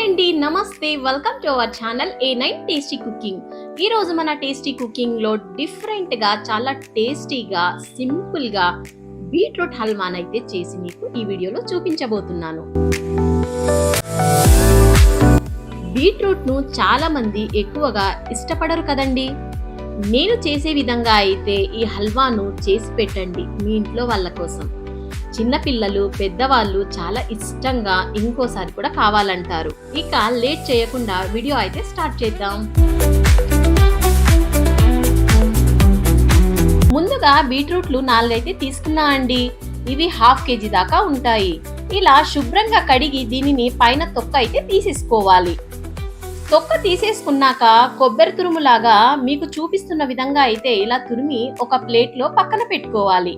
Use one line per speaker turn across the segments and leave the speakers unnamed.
అండి, నమస్తే. Welcome to our channel A9 tasty cooking. ఈ రోజు మన టేస్టీ కుకింగ్ లో డిఫరెంట్ గా చాలా టేస్టీగా సింపుల్ గా బీట్రూట్ హల్వానైతే చేసి మీకు ఈ వీడియోలో చూపించబోతున్నాను. బీట్రూట్ ను చాలా మంది ఎక్కువగా ఇష్టపడరు కదండి. నేను చేసే విధంగా అయితే ఈ హల్వాను చేసి పెట్టండి మీ ఇంట్లో వాళ్ళ కోసం. చిన్నపిల్లలు పెద్దవాళ్ళు చాలా ఇష్టంగా ఇంకోసారి కూడా కావాలంటారు. ఇక లేట్ చేయకుండా వీడియో అయితే స్టార్ట్ చేద్దాం. ముందుగా బీట్రూట్లు 4 అయితే తీసుకున్నా అండి. ఇవి 1/2 kg దాకా ఉంటాయి. ఇలా శుభ్రంగా కడిగి దీనిని పైన తొక్క అయితే తీసేసుకోవాలి. తొక్క తీసేసుకున్నాక కొబ్బరి తురుములాగా మీకు చూపిస్తున్న విధంగా అయితే ఇలా తురిమి ఒక ప్లేట్లో పక్కన పెట్టుకోవాలి.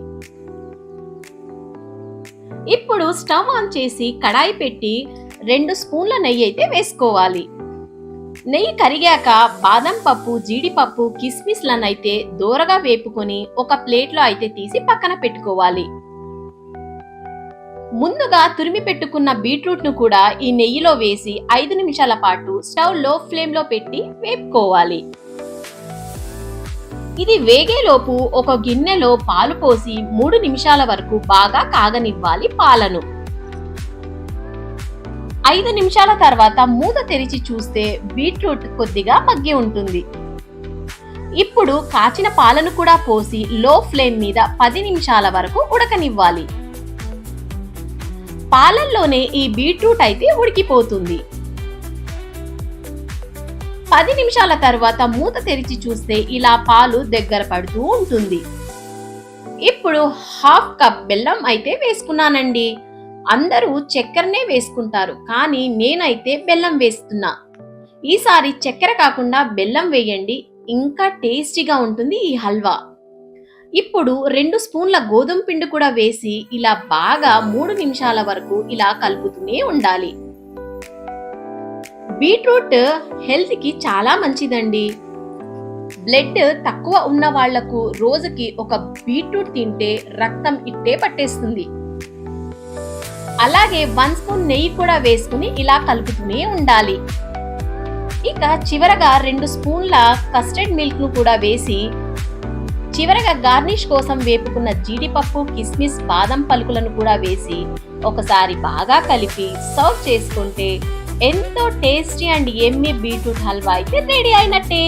ఇప్పుడు స్టవ్ ఆన్ చేసి కడాయి పెట్టి 2 స్పూన్ల నెయ్యి అయితే వేసుకోవాలి. నెయ్యి కరిగాక బాదం పప్పు, జీడిపప్పు, కిస్మిస్లనైతే దోరగా వేపుకొని ఒక ప్లేట్లో అయితే తీసి పక్కన పెట్టుకోవాలి. ముందుగా తురిమి పెట్టుకున్న బీట్రూట్ ను కూడా ఈ నెయ్యిలో వేసి 5 నిమిషాల పాటు స్టవ్ లో ఫ్లేమ్ లో పెట్టి వేపుకోవాలి. ఇది వేగేలోపు ఒక గిన్నెలో పాలు పోసి 3 నిమిషాల వరకు బాగా కాగనివ్వాలి పాలను. 5 నిమిషాల తర్వాత మూత తెరిచి చూస్తే బీట్రూట్ కొద్దిగా మగ్గి ఉంటుంది. ఇప్పుడు కాచిన పాలను కూడా పోసి లో ఫ్లేమ్ మీద 10 నిమిషాల వరకు ఉడకనివ్వాలి. పాలల్లోనే ఈ బీట్రూట్ అయితే ఉడికిపోతుంది. 10 నిమిషాల తర్వాత మూత తెరిచి చూస్తే ఇలా పాలు దగ్గర పడుతూ ఉంటుంది. ఇప్పుడు 1/2 కప్ బెల్లం అయితే వేసుకున్నానండి. అందరూ చక్కెరనే వేసుకుంటారు, కానీ నేనైతే బెల్లం వేస్తున్నా. ఈసారి చక్కెర కాకుండా బెల్లం వేయండి, ఇంకా టేస్టీగా ఉంటుంది ఈ హల్వా. ఇప్పుడు 2 స్పూన్ల గోధుమ పిండి కూడా వేసి ఇలా బాగా 3 నిమిషాల వరకు ఇలా కలుపుతూనే ఉండాలి. బీట్రూట్ హెల్త్ కి చాలా మంచిదండి. బ్లడ్ తక్కువ ఉన్న వాళ్లకు రోజుకి ఒక బీట్రూట్ తింటే రక్తం ఇట్టే పట్టేస్తుంది. అలాగే 1 స్పూన్ నెయ్యి కూడా వేసుకుని ఇలా కలుపుతూనే ఉండాలి. ఇక చివరగా 2 స్పూన్ల కస్టర్డ్ మిల్క్ ను కూడా వేసి చివరగా గార్నిష్ కోసం వేపుకున్న జీడిపప్పు, కిస్మిస్, బాదం పలుకులను కూడా వేసి ఒకసారి బాగా కలిపి సర్వ్ చేసుకుంటే ఎంతో tasty and yummy beetroot halwa అయితే రెడీ అయినట్టే.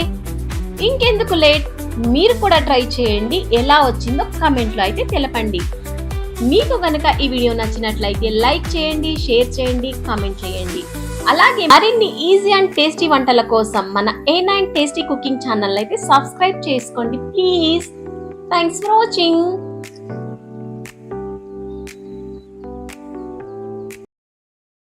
ఇంకెందుకు లేట్, మీరు కూడా ట్రై చేయండి. ఎలా వచ్చిందో కామెంట్లో అయితే తెలపండి. మీకు గనక ఈ వీడియో నచ్చినట్లయితే లైక్ చేయండి, షేర్ చేయండి, కామెంట్ చేయండి. అలాగే మరిన్ని ఈజీ అండ్ టేస్టీ వంటల కోసం మన A9 టేస్టీ కుకింగ్ ఛానల్ అయితే సబ్స్క్రైబ్ చేసుకోండి ప్లీజ్. Thanks for watching.